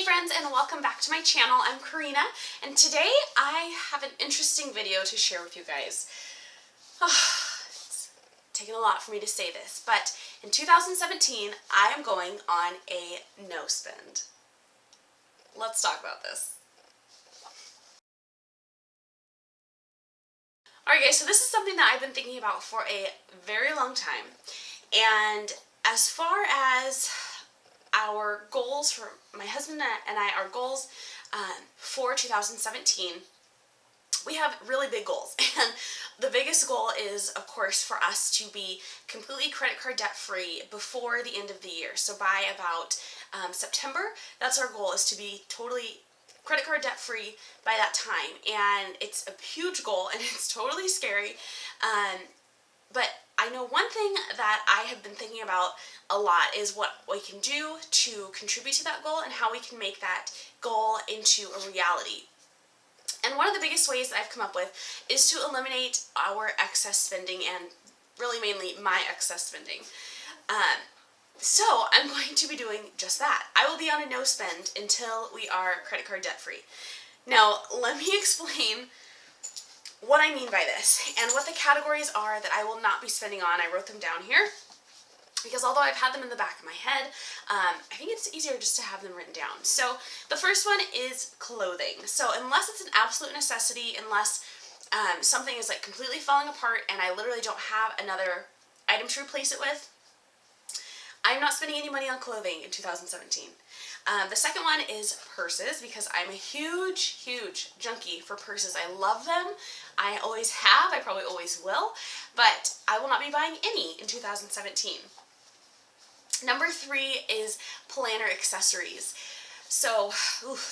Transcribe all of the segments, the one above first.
Hey friends, and welcome back to my channel. I'm Corina, and today I have an interesting video to share with you guys. It's taken a lot for me to say this, but in 2017 I am going on a no spend. Let's talk about this. Alright guys, so this is something that I've been thinking about for a very long time, and as far as our goals for my husband and I, our goals for 2017, we have really big goals, and the biggest goal is, of course, for us to be completely credit card debt free before the end of the year. So by about September, that's our goal, is to be totally credit card debt free by that time. And it's a huge goal, and it's totally scary, but I know one thing that I have been thinking about a lot is what we can do to contribute to that goal and how we can make that goal into a reality. And one of the biggest ways that I've come up with is to eliminate our excess spending, and really mainly my excess spending. So I'm going to be doing just that. I will be on a no spend until we are credit card debt free. Now, let me explain what I mean by this and what the categories are that I will not be spending on. I wrote them down here because although I've had them in the back of my head, I think it's easier just to have them written down. So the first one is clothing. So unless it's an absolute necessity, unless something is like completely falling apart and I literally don't have another item to replace it with, I'm not spending any money on clothing in 2017. The second one is purses, because I'm a huge junkie for purses. I love them. I always have. I probably always will. But I will not be buying any in 2017. Number 3 is planner accessories. So,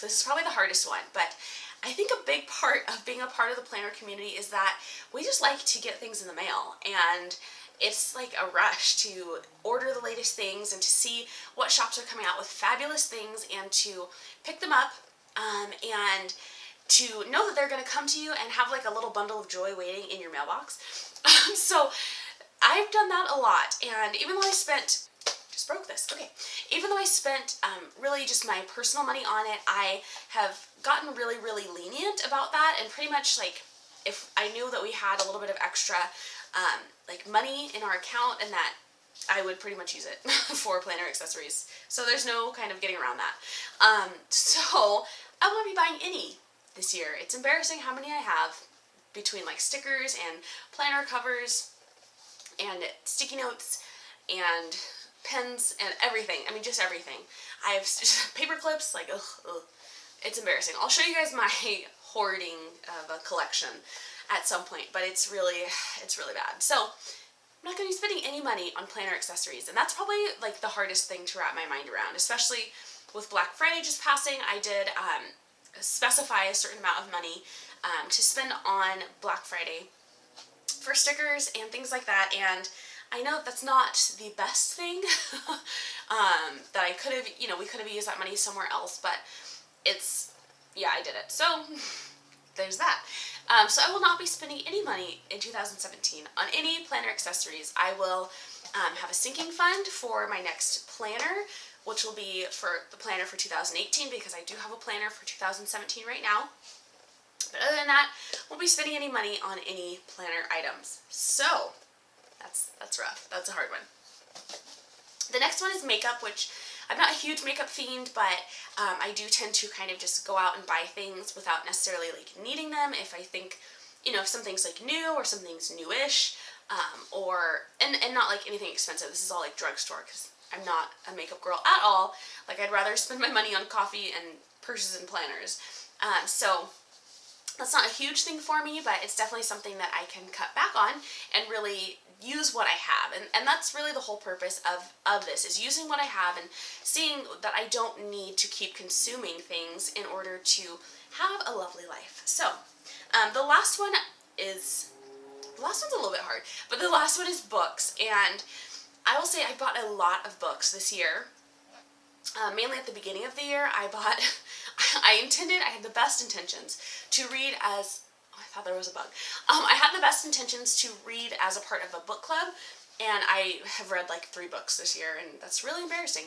this is probably the hardest one, but I think a big part of being a part of the planner community is that we just like to get things in the mail, and it's like a rush to order the latest things and to see what shops are coming out with fabulous things and to pick them up and to know that they're going to come to you and have like a little bundle of joy waiting in your mailbox. So I've done that a lot, and even though I spent, just broke this, okay, even though I spent really just my personal money on it, I have gotten really lenient about that, and pretty much like if I knew that we had a little bit of extra like money in our account, and that I would pretty much use it for planner accessories. So there's no kind of getting around that. So I won't be buying any this year. It's embarrassing how many I have, between like stickers and planner covers and sticky notes and pens and everything. I mean, just everything. I have paper clips, like, ugh. It's embarrassing. I'll show you guys my hoarding of a collection at some point, but it's really bad. So I'm not going to be spending any money on planner accessories, and that's probably like the hardest thing to wrap my mind around, especially with Black Friday just passing. I did specify a certain amount of money to spend on Black Friday for stickers and things like that, and I know that's not the best thing that I could have, we could have used that money somewhere else, but yeah, I did it. So there's that. So I will not be spending any money in 2017 on any planner accessories. I will have a sinking fund for my next planner, which will be for the planner for 2018, because I do have a planner for 2017 right now. But other than that, I won't be spending any money on any planner items. So that's rough. That's a hard one. The next one is makeup, which I'm not a huge makeup fiend, but I do tend to kind of just go out and buy things without necessarily like needing them. If I think, if something's like new or something's newish, and not like anything expensive. This is all like drugstore, because I'm not a makeup girl at all. Like, I'd rather spend my money on coffee and purses and planners. So that's not a huge thing for me, but it's definitely something that I can cut back on and really use what I have. And that's really the whole purpose of this, is using what I have and seeing that I don't need to keep consuming things in order to have a lovely life. So the last one's a little bit hard, but the last one is books. And I will say I bought a lot of books this year. Mainly at the beginning of the year, I had the best intentions to read as, I thought there was a bug. I had the best intentions to read as a part of a book club, and I have read like 3 books this year, and that's really embarrassing.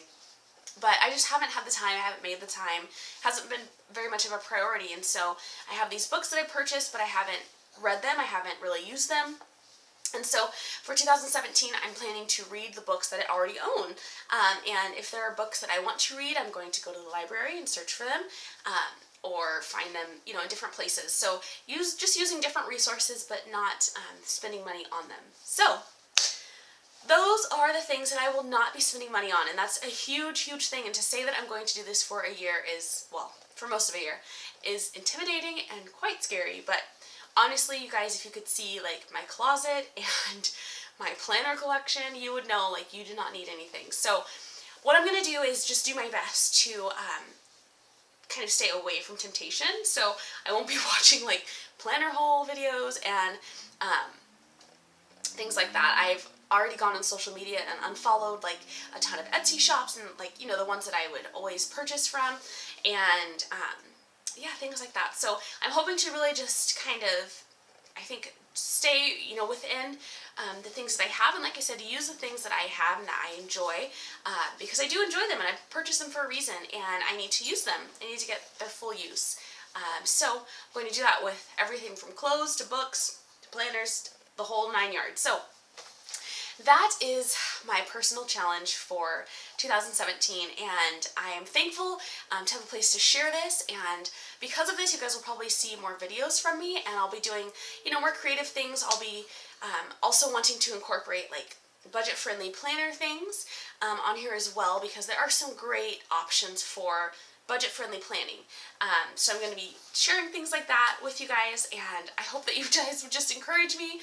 but I just haven't had the time, I haven't made the time, hasn't been very much of a priority, and so I have these books that I purchased, but I haven't read them, I haven't really used them. And so for 2017, I'm planning to read the books that I already own. And if there are books that I want to read, I'm going to go to the library and search for them, or find them, you know, in different places. So just using different resources, but not spending money on them. So those are the things that I will not be spending money on, and that's a huge, huge thing. And to say that I'm going to do this for a year is, well, for most of a year, is intimidating and quite scary. But honestly, you guys, if you could see like my closet and my planner collection, you would know like you do not need anything. So what I'm going to do is just do my best to kind of stay away from temptation. So I won't be watching like planner haul videos and things like that. I've already gone on social media and unfollowed like a ton of Etsy shops and like, you know, the ones that I would always purchase from, and yeah, things like that. So I'm hoping to really just kind of, I think, stay, you know, within the things that I have, and like I said, use the things that I have and that I enjoy, because I do enjoy them and I purchase them for a reason, and I need to use them. I need to get their full use. So I'm going to do that with everything from clothes to books to planners, the whole 9 yards. So that is my personal challenge for 2017, and I am thankful to have a place to share this, and because of this, you guys will probably see more videos from me, and I'll be doing, you know, more creative things. I'll be also wanting to incorporate like budget-friendly planner things on here as well, because there are some great options for budget-friendly planning. So I'm going to be sharing things like that with you guys, and I hope that you guys would just encourage me.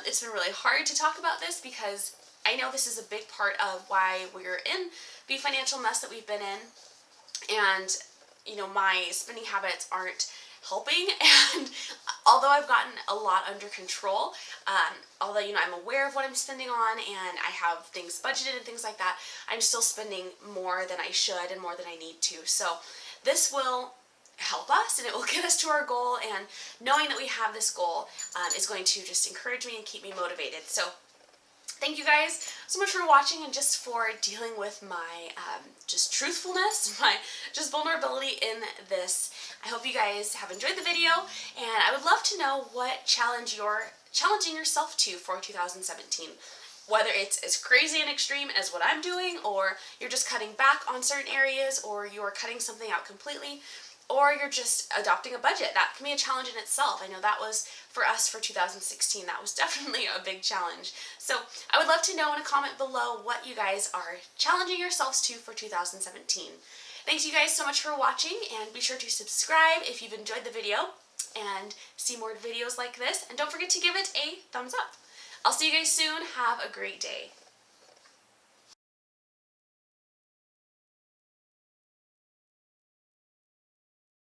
It's been really hard to talk about this because I know this is a big part of why we're in the financial mess that we've been in, and you know, my spending habits aren't helping, and although I've gotten a lot under control, although, you know, I'm aware of what I'm spending on and I have things budgeted and things like that, I'm still spending more than I should and more than I need to. So this will help us, and it will get us to our goal, and knowing that we have this goal is going to just encourage me and keep me motivated. So thank you guys so much for watching and just for dealing with my just truthfulness, my just vulnerability in this. I hope you guys have enjoyed the video, and I would love to know what challenge you're challenging yourself to for 2017. Whether it's as crazy and extreme as what I'm doing, or you're just cutting back on certain areas, or you're cutting something out completely, or you're just adopting a budget. That can be a challenge in itself. I know that was for us for 2016. That was definitely a big challenge. So I would love to know in a comment below what you guys are challenging yourselves to for 2017. Thanks you guys so much for watching, and be sure to subscribe if you've enjoyed the video and see more videos like this, and don't forget to give it a thumbs up. I'll see you guys soon. Have a great day.